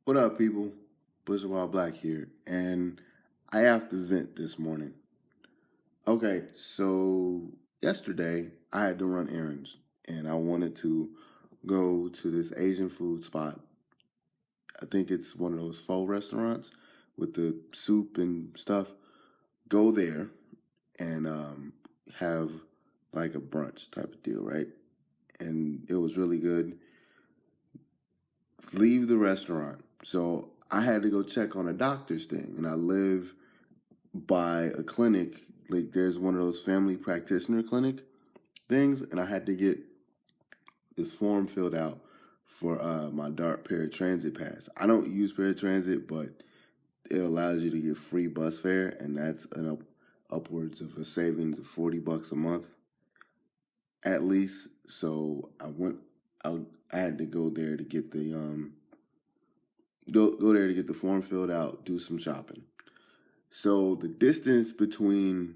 What up, people? Bush Wild Black here, and I have to vent this morning. Okay, so yesterday I had to run errands, and I wanted to go to this Asian food spot. I think it's one of those pho restaurants with the soup and stuff. Go there and have like a brunch type of deal, right? And it was really good. Leave the restaurant. So I had to go check on a doctor's thing, and I live by a clinic. Like there's one of those family practitioner clinic things, and I had to get this form filled out for my DART paratransit pass. I don't use paratransit, but it allows you to get free bus fare, and that's upwards of a savings of $40 a month at least. So I had to go there to get the go there to get the form filled out, do some shopping. So the the distance between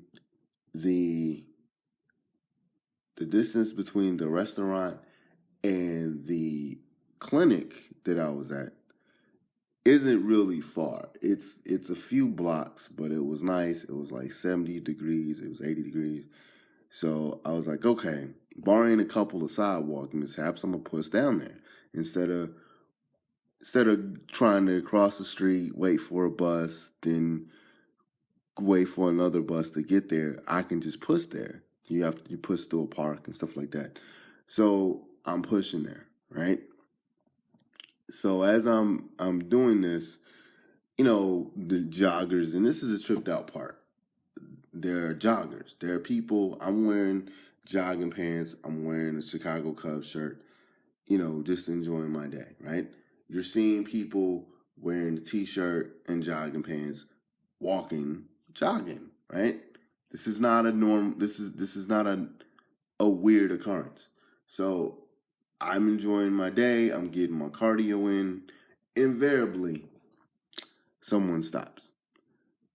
the restaurant and the clinic that I was at isn't really far. It's a few blocks, but it was nice. It was like 70 degrees, it was 80 degrees. So I was like, okay, barring a couple of sidewalk mishaps, I'm gonna push down there instead of trying to cross the street, wait for a bus, then wait for another bus to get there. I can just push there. You push through a park and stuff like that. So I'm pushing there, right? So as I'm doing this, the joggers, and this is a tripped out part. There are joggers. There are people. I'm wearing jogging pants. I'm wearing a Chicago Cubs shirt. Just enjoying my day, right? You're seeing people wearing a t-shirt and jogging pants, walking, jogging, right? This is not a norm. This is not a weird occurrence. So I'm enjoying my day. I'm getting my cardio in. Invariably, someone stops.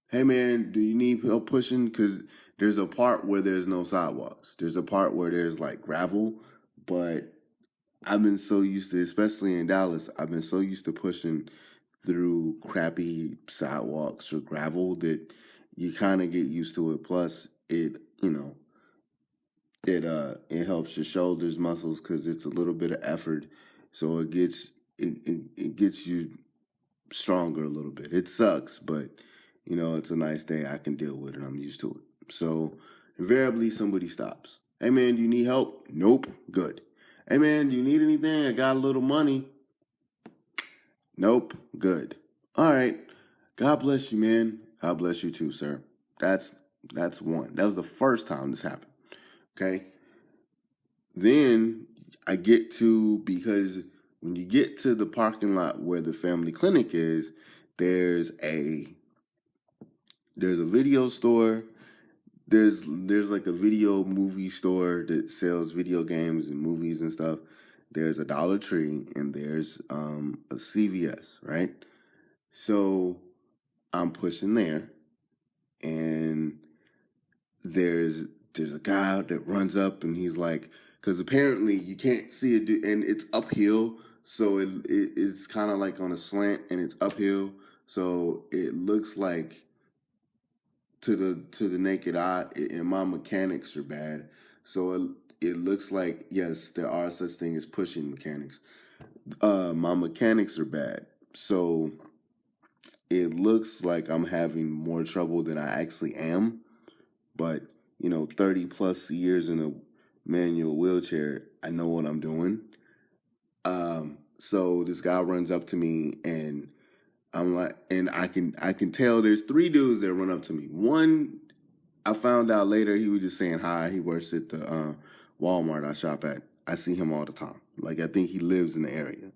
Hey man, do you need help pushing? Because there's a part where there's no sidewalks. There's a part where there's like gravel, but I've been so used to, especially in Dallas, I've been so used to pushing through crappy sidewalks or gravel that you kind of get used to it. Plus, it helps your shoulders muscles because it's a little bit of effort, so it gets you stronger a little bit. It sucks, but it's a nice day. I can deal with it. I'm used to it. So invariably somebody stops. Hey man, do you need help? Nope. Good. Hey man, do you need anything? I got a little money. Nope. Good. All right. God bless you, man. God bless you too, sir. That's one. That was the first time this happened. Okay. Then because when you get to the parking lot where the family clinic is, there's a video store. There's like a video movie store that sells video games and movies and stuff. There's a Dollar Tree and there's a CVS, right? So I'm pushing there, and there's a guy that runs up and he's like, because apparently you can't see it, and it's uphill, so it's kind of like on a slant and it's uphill, so it looks like to the naked eye, and my mechanics are bad, so it looks like, yes, there are such thing as pushing mechanics. My mechanics are bad, so it looks like I'm having more trouble than I actually am. But 30 plus years in a manual wheelchair, I know what I'm doing. So this guy runs up to me, and I'm like, and I can tell there's three dudes that run up to me. One, I found out later, he was just saying hi. He works at the Walmart I shop at. I see him all the time. Like, I think he lives in the area,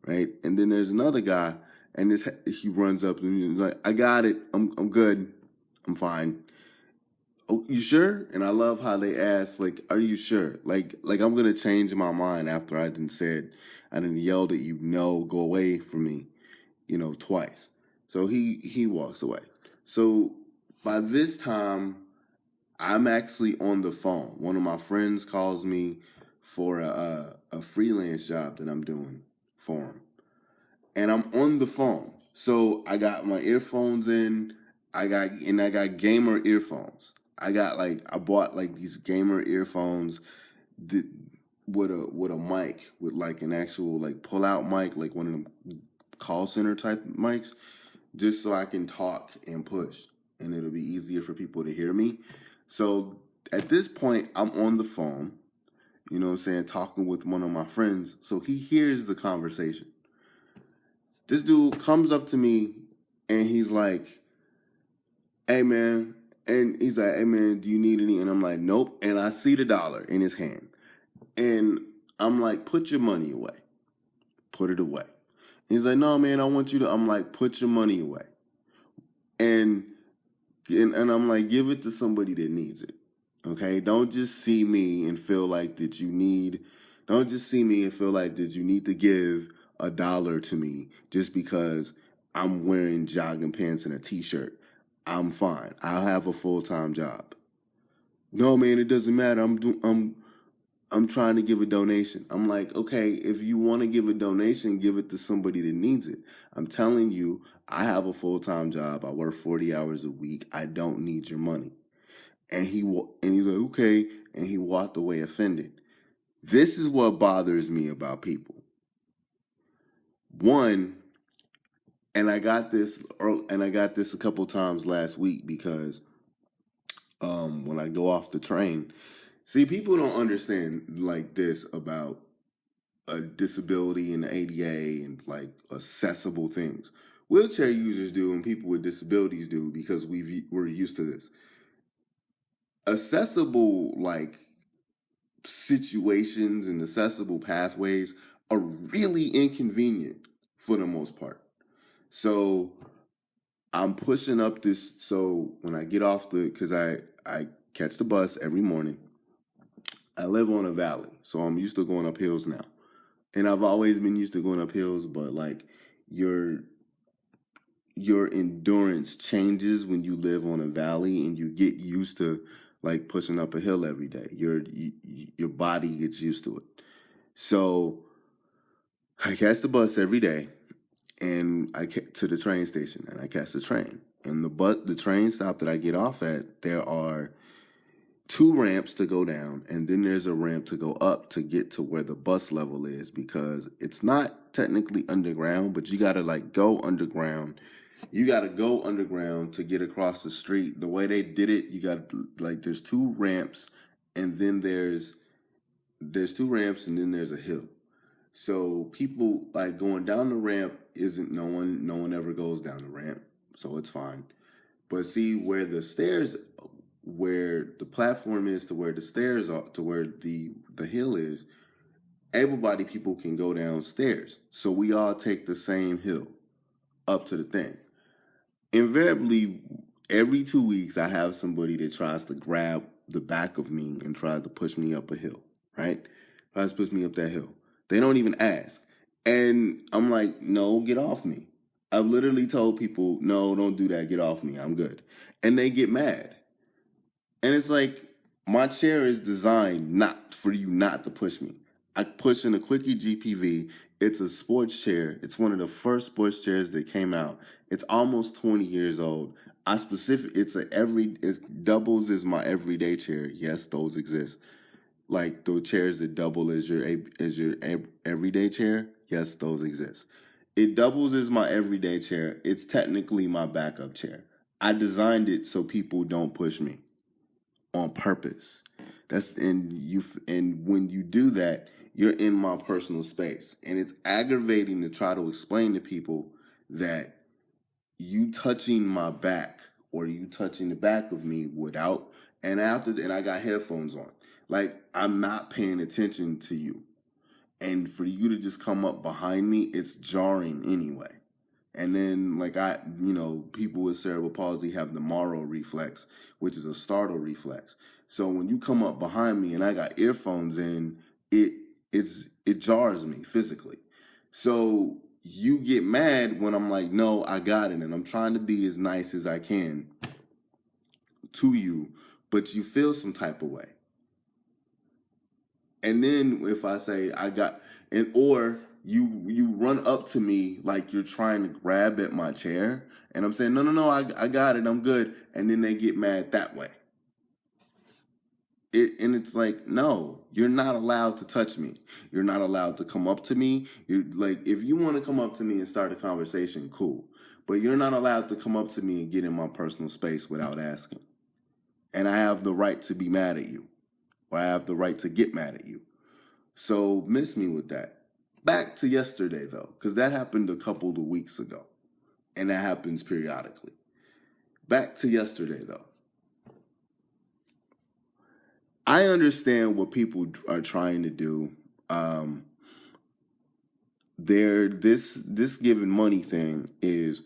right? And then there's another guy, and he runs up and he's like, "I got it. I'm good. I'm fine." Oh, you sure? And I love how they ask, like, "Are you sure?" Like I'm gonna change my mind after I didn't yelled at you, "No, go away from me," twice. So he walks away. So by this time, I'm actually on the phone. One of my friends calls me for a freelance job that I'm doing for him, and I'm on the phone. So I got my earphones in. I got gamer earphones. I bought like these gamer earphones that, with a mic, with like an actual like pull out mic, like one of them call center type mics, just so I can talk and push, and it'll be easier for people to hear me. So at this point, I'm on the phone, you know what I'm saying, talking with one of my friends, so he hears the conversation. This dude comes up to me and he's like, "Hey man," and he's like, "Hey man, do you need any?" And I'm like, "Nope." And I see the dollar in his hand, and I'm like, "Put your money away. Put it away." He's like, "No man, I want you to." I'm like, "Put your money away," and and I'm like, "Give it to somebody that needs it." Okay, don't just see me and feel like that you need. Don't just see me and feel like that you need to give $1 to me just because I'm wearing jogging pants and a t-shirt. I'm fine. I'll have a full-time job. No, man, it doesn't matter. I'm trying to give a donation. I'm like, okay, if you want to give a donation, give it to somebody that needs it. I'm telling you, I have a full-time job. I work 40 hours a week. I don't need your money. And he's like, okay, and he walked away offended. This is what bothers me about people. One, and I got this a couple times last week because when I go off the train, see, people don't understand like this about a disability and the ADA and like accessible things. Wheelchair users do and people with disabilities do because we're used to this. Accessible like situations and accessible pathways are really inconvenient for the most part. So I'm pushing up this. So when I get off because I catch the bus every morning. I live on a valley, so I'm used to going up hills now, and I've always been used to going up hills. But like your your endurance changes when you live on a valley and you get used to like pushing up a hill every day. Your body gets used to it. So I catch the bus every day, and I get to the train station, and I catch the train. And the train stop that I get off at, there are two ramps to go down, and then there's a ramp to go up to get to where the bus level is, because it's not technically underground, but you gotta like go underground. You gotta go underground to get across the street. The way they did it, you got like there's two ramps, and then there's two ramps, and then there's a hill. So people like going down the ramp isn't no one ever goes down the ramp, so it's fine. But see where the platform is to where the stairs are to where the hill is, able-bodied people can go downstairs. So we all take the same hill up to the thing. Invariably, every 2 weeks I have somebody that tries to grab the back of me and tries to push me up a hill, right? Tries to push me up that hill. They don't even ask. And I'm like, no, get off me. I've literally told people, no, don't do that. Get off me. I'm good. And they get mad. And it's like, my chair is designed not for you not to push me. I push in a Quickie GPV. It's a sports chair. It's one of the first sports chairs that came out. It's almost 20 years old. It doubles as my everyday chair. Yes, those exist. Like the chairs that double as your everyday chair. Yes, those exist. It doubles as my everyday chair. It's technically my backup chair. I designed it so people don't push me on purpose. And when you do that, you're in my personal space, and it's aggravating to try to explain to people that you touching my back or you touching the back of me without and I got headphones on, like I'm not paying attention to you, and for you to just come up behind me, it's jarring anyway. And then, like people with cerebral palsy have the Moro reflex, which is a startle reflex. So when you come up behind me and I got earphones in, it it jars me physically. So you get mad when I'm like, no, I got it, and I'm trying to be as nice as I can to you, but you feel some type of way. And then if I say I got, and or you run up to me like you're trying to grab at my chair, and I'm saying, no, I got it, I'm good, and then they get mad that way. And it's like, no, you're not allowed to touch me. You're not allowed to come up to me. You're like, if you want to come up to me and start a conversation, cool. But you're not allowed to come up to me and get in my personal space without asking. And I have the right to be mad at you, or I have the right to get mad at you. So miss me with that. Back to yesterday, though, because that happened a couple of weeks ago, and that happens periodically. Back to yesterday, though. I understand what people are trying to do. This giving money thing is,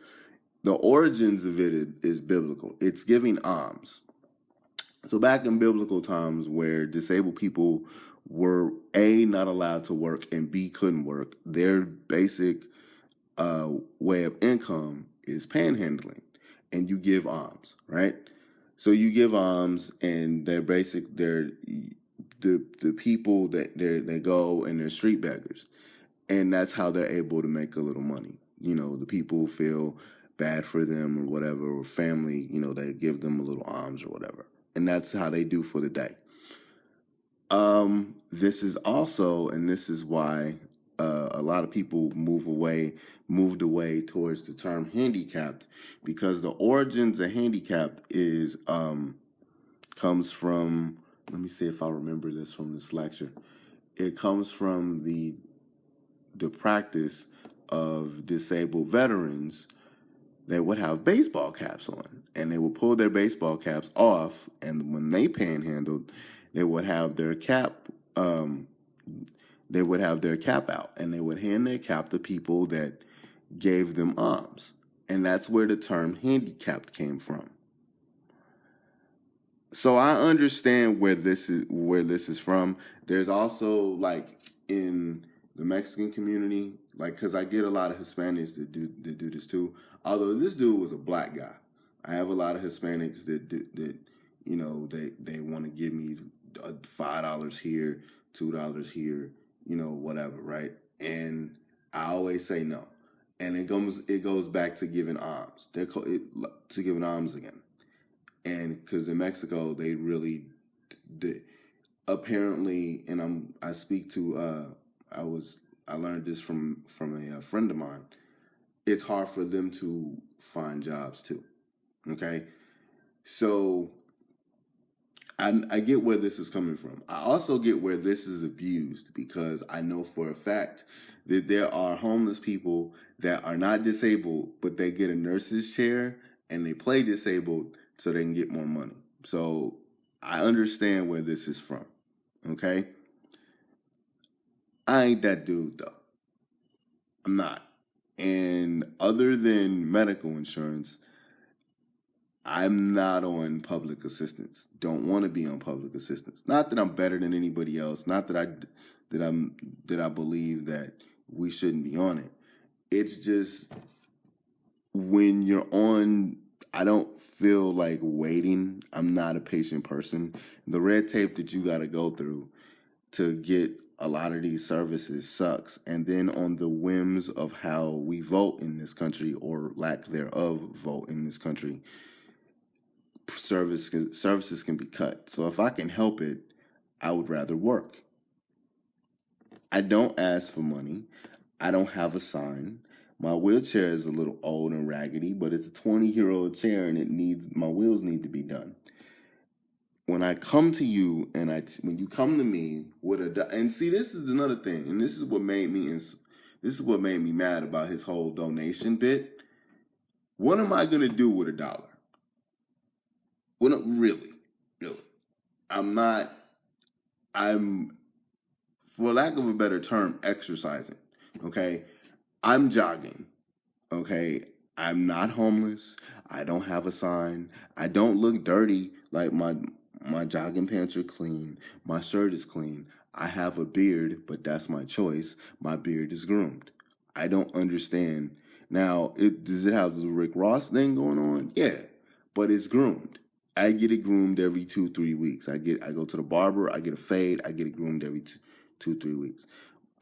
the origins of it is biblical. It's giving alms. So back in biblical times, where disabled people were A, not allowed to work, and B, couldn't work, their basic way of income is panhandling, and you give alms, right? So you give alms, and they're the people that they go and they're street beggars, and that's how they're able to make a little money. You know, the people feel bad for them or whatever, or family, you know, they give them a little alms or whatever, and that's how they do for the day. This is also, and this is why a lot of people moved away towards the term handicapped, because the origins of handicapped is comes from, let me see if I remember this from this lecture. It comes from the practice of disabled veterans that would have baseball caps on, and they would pull their baseball caps off, and when they panhandled, they would have their cap out, and they would hand their cap to people that gave them alms, and that's where the term handicapped came from. So I understand where this is from. There's also, like, in the Mexican community, like, because I get a lot of Hispanics that do this too. Although this dude was a black guy, I have a lot of Hispanics that you know, they want to give me $5 here, $2 here, you know, whatever, right? And I always say no, and it goes back to giving alms. To giving alms again. And because in Mexico, they really apparently, and I speak to I learned this from a friend of mine. It's hard for them to find jobs too. Okay, so I get where this is coming from. I also get where this is abused, because I know for a fact that there are homeless people that are not disabled, but they get a nurse's chair and they play disabled so they can get more money. So I understand where this is from. Okay, I ain't that dude though. I'm not. And other than medical insurance, I'm not on public assistance. Don't want to be on public assistance. Not that I'm better than anybody else. Not that I believe that we shouldn't be on it. It's just, when you're on, I don't feel like waiting. I'm not a patient person. The red tape that you got to go through to get a lot of these services sucks. And then on the whims of how we vote in this country, or lack thereof vote in this country, services can be cut. So if I can help it, I would rather work. I don't ask for money. I don't have a sign. My wheelchair is a little old and raggedy, but it's a 20-year-old chair, and my wheels need to be done. When I come to you, and when you come to me with and see, this is another thing, and this is what made me mad about his whole donation bit. What am I gonna do with $1? Well, no, really. I'm, for lack of a better term, exercising. Okay, I'm jogging. Okay, I'm not homeless. I don't have a sign. I don't look dirty. Like, my jogging pants are clean. My shirt is clean. I have a beard, but that's my choice. My beard is groomed. I don't understand. Now, does it have the Rick Ross thing going on? Yeah, but it's groomed. I get it groomed every 2-3 weeks. I go to the barber. I get a fade. I get it groomed every 2-3 weeks.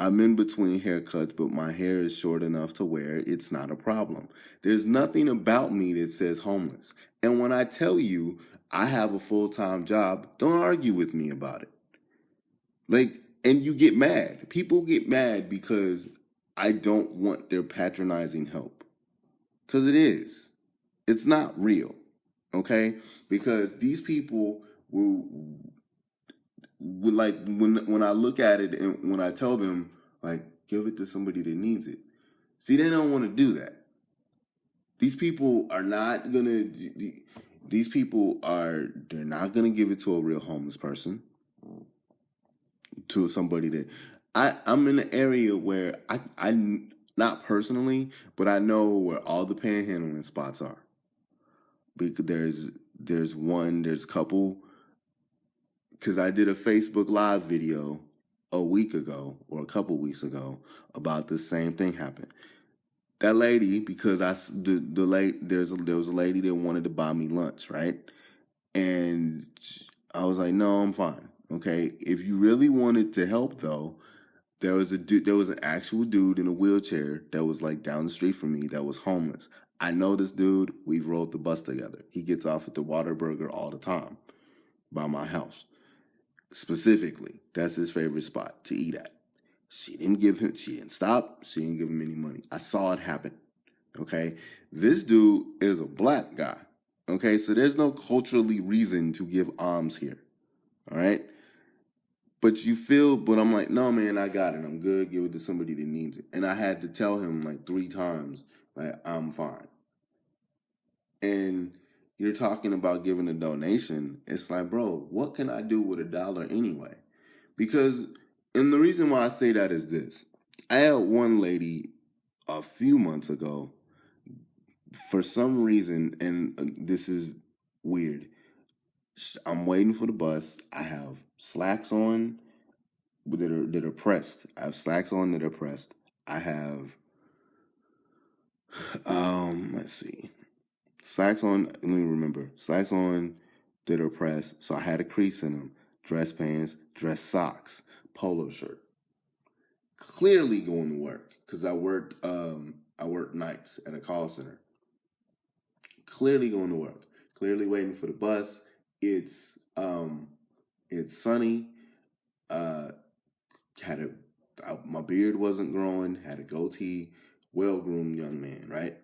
I'm in between haircuts, but my hair is short enough to where it's not a problem. There's nothing about me that says homeless. And when I tell you I have a full-time job, don't argue with me about it. Like, and you get mad. People get mad because I don't want their patronizing help. Because it is. It's not real. Okay? Because these people will like when I look at it and when I tell them like give it to somebody that needs it. See, they don't want to do that. These people are not gonna. These people are. They're not gonna give it to a real homeless person. To somebody that I'm in an area where I not personally, but I know where all the panhandling spots are. Because there's a couple. Because I did a Facebook Live video a week ago or a couple weeks ago about the same thing happened. That lady, because there was a lady that wanted to buy me lunch, right? And I was like, no, I'm fine. Okay, if you really wanted to help, though, there was an actual dude in a wheelchair that was like down the street from me that was homeless. I know this dude. We've rode the bus together. He gets off at the Whataburger all the time by my house. Specifically, that's his favorite spot to eat at. She didn't stop. She didn't give him any money. I saw it happen. Okay. This dude is a black guy. Okay. So there's no culturally reason to give alms here. All right. But I'm like, no, man, I got it. I'm good. Give it to somebody that needs it. And I had to tell him like 3 times, like, I'm fine. And you're talking about giving a donation. It's like, bro, what can I do with $1 anyway? Because, and the reason why I say that is this. I had one lady a few months ago, for some reason, and this is weird. I'm waiting for the bus. I have slacks on that are pressed. I have slacks on that are pressed. I have, let's see, slacks on. Let me remember. Slacks on that are pressed. So I had a crease in them. Dress pants, dress socks, polo shirt. Clearly going to work because I worked nights at a call center. Clearly going to work. Clearly waiting for the bus. It's sunny. My beard wasn't growing. Had a goatee. Well-groomed young man, right?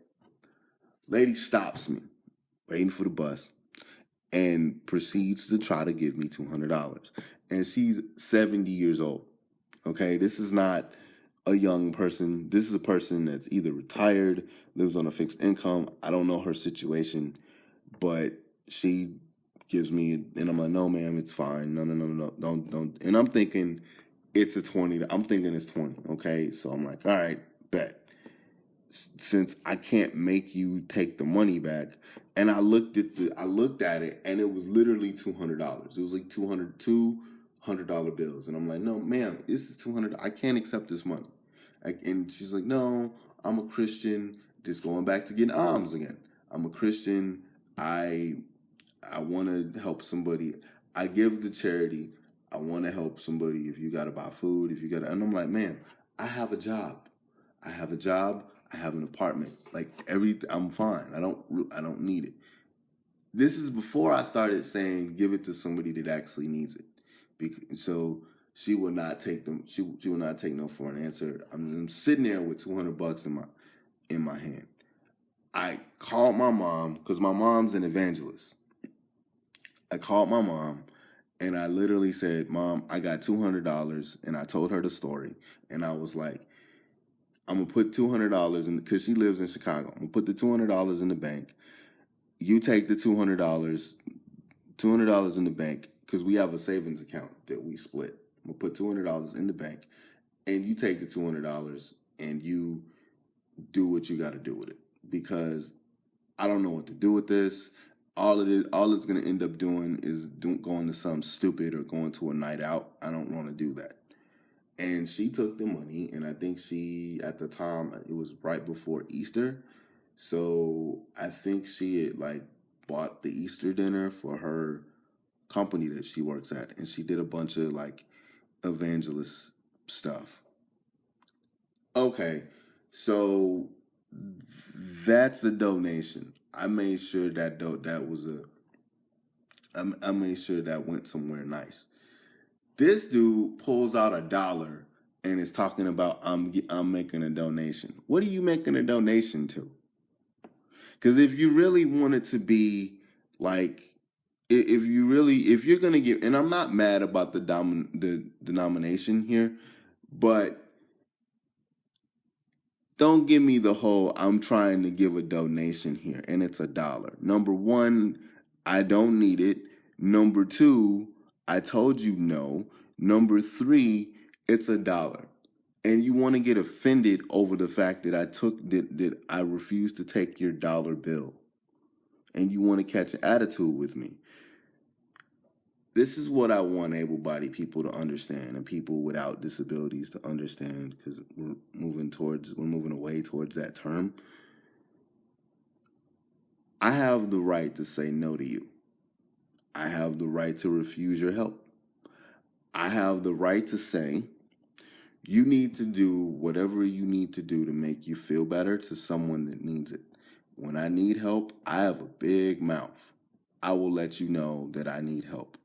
Lady stops me, waiting for the bus, and proceeds to try to give me $200. And she's 70 years old. Okay, this is not a young person. This is a person that's either retired, lives on a fixed income. I don't know her situation, but she gives me, and I'm like, no, ma'am, it's fine. No, don't. And I'm thinking it's a 20. I'm thinking it's 20. Okay, so I'm like, all right, bet. Since I can't make you take the money back, and I looked at it, and it was literally $200. It was like $200 bills, and I'm like, no, ma'am, this is $200. I can't accept this money. And she's like, no, I'm a Christian. Just going back to getting alms again. I'm a Christian. I want to help somebody. I give the charity. I want to help somebody. If you got to buy food, and I'm like, ma'am, I have a job. I have a job. I have an apartment. Like I'm fine. I don't need it. This is before I started saying give it to somebody that actually needs it. So she will not take them. She will not take no for an answer. I'm sitting there with $200 in my hand. I called my mom because my mom's an evangelist. I called my mom and I literally said, Mom, I got $200. And I told her the story. And I was like, I'm going to put $200 in, because she lives in Chicago. I'm going to put the $200 in the bank. You take the $200 in the bank, because we have a savings account that we split. I'm going to put $200 in the bank, and you take the $200 and you do what you got to do with it, because I don't know what to do with this. All it's going to end up doing is going to something stupid or going to a night out. I don't want to do that. And she took the money, and I think at the time, it was right before Easter. So I think she had bought the Easter dinner for her company that she works at. And she did a bunch of evangelist stuff. Okay, so that's a donation. I made sure that that was a. I made sure that went somewhere nice. This dude pulls out $1 and is talking about I'm making a donation. What are you making a donation to? Because if you really want it to be like, if you're gonna give, and I'm not mad about the denomination here, but don't give me the whole I'm trying to give a donation here and it's $1. Number one, I don't need it. Number two, I told you no. Number three, it's $1. And you want to get offended over the fact that that I refused to take your dollar bill. And you want to catch an attitude with me. This is what I want able-bodied people to understand and people without disabilities to understand, because we're moving away towards that term. I have the right to say no to you. I have the right to refuse your help. I have the right to say you need to do whatever you need to do to make you feel better to someone that needs it. When I need help, I have a big mouth. I will let you know that I need help.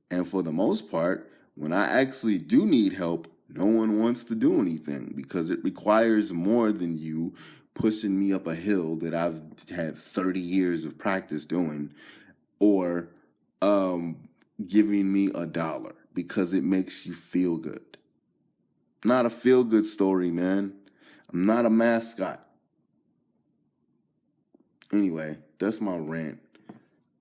And for the most part, when I actually do need help, no one wants to do anything because it requires more than you pushing me up a hill that I've had 30 years of practice doing, or giving me $1 because it makes you feel good. Not a feel-good story, man. I'm not a mascot. Anyway, that's my rant.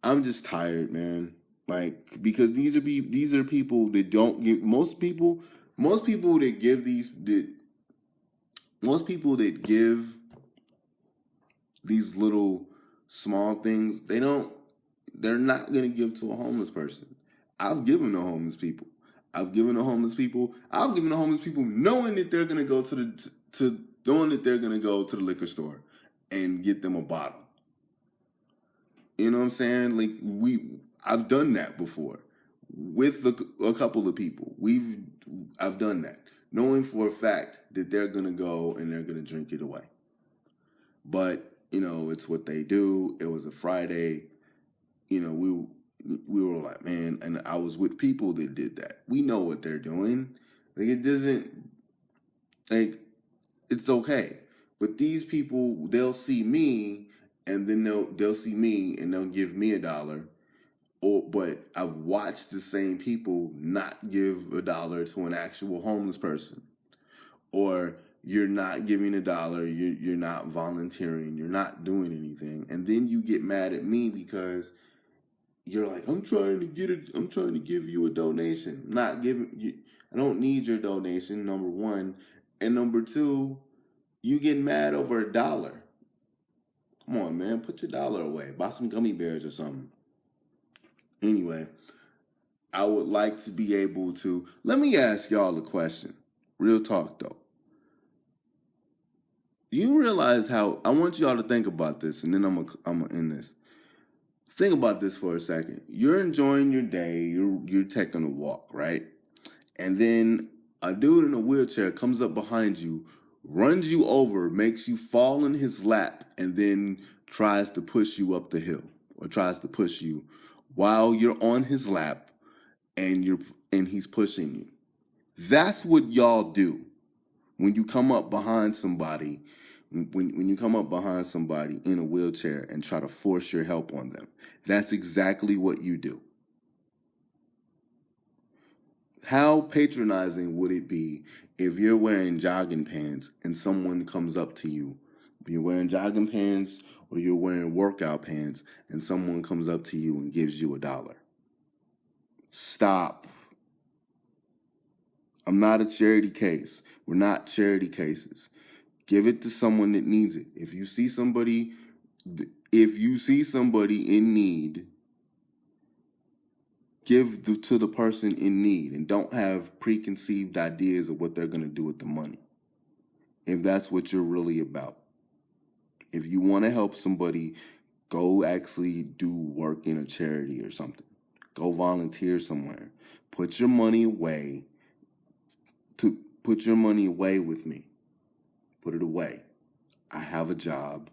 I'm just tired, man. Like, because these are people that don't give most people that give these little small things, they're not gonna give to a homeless person. I've given to homeless people. I've given to homeless people knowing that they're gonna go knowing that they're gonna go to the liquor store and get them a bottle. You know what I'm saying? Like, I've done that before with a couple of people. I've done that, knowing for a fact that they're gonna go and they're gonna drink it away. But it's what they do. It was a Friday. We were like, man, and I was with people that did that. We know what they're doing. Like, it doesn't, like, it's okay. But these people, they'll see me, and then they'll see me, and they'll give me $1. But I've watched the same people not give $1 to an actual homeless person. Or you're not giving $1, you're not volunteering, you're not doing anything, and then you get mad at me because you're like, I'm trying to give you a donation. I don't need your donation, number one. And number two, you get mad over $1. Come on, man, put your $1 away. Buy some gummy bears or something. Anyway, I would like to be able to, let me ask y'all a question. Real talk though. You realize how, I want y'all to think about this, and then I'm gonna end this. Think about this for a second. You're enjoying your day, you're taking a walk, right? And then a dude in a wheelchair comes up behind you, runs you over, makes you fall in his lap, and then tries to push you up the hill, or tries to push you while you're on his lap and he's pushing you. That's what y'all do when you come up behind somebody. When you come up behind somebody in a wheelchair and try to force your help on them, that's exactly what you do. How patronizing would it be if you're wearing jogging pants and someone comes up to you? You're wearing jogging pants or you're wearing workout pants and someone comes up to you and gives you $1. Stop. I'm not a charity case. We're not charity cases. Give it to someone that needs it. If you see somebody in need, give to the person in need, and don't have preconceived ideas of what they're going to do with the money. If that's what you're really about. If you want to help somebody, go actually do work in a charity or something. Go volunteer somewhere. Put your money away with me. Put it away. I have a job.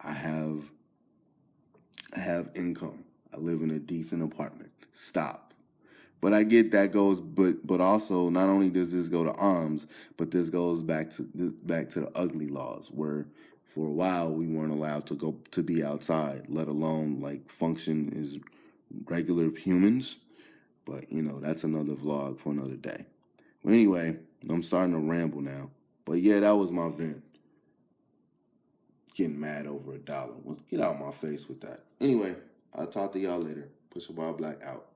I have income. I live in a decent apartment. Stop. But I get that goes, but also not only does this go to Alms, but this goes back to the ugly laws where for a while we weren't allowed to be outside, let alone like function as regular humans. But that's another vlog for another day. Well, anyway, I'm starting to ramble now. But yeah, that was my vent. Getting mad over $1. Well, get out of my face with that. Anyway, I'll talk to y'all later. Push a Wild Black out.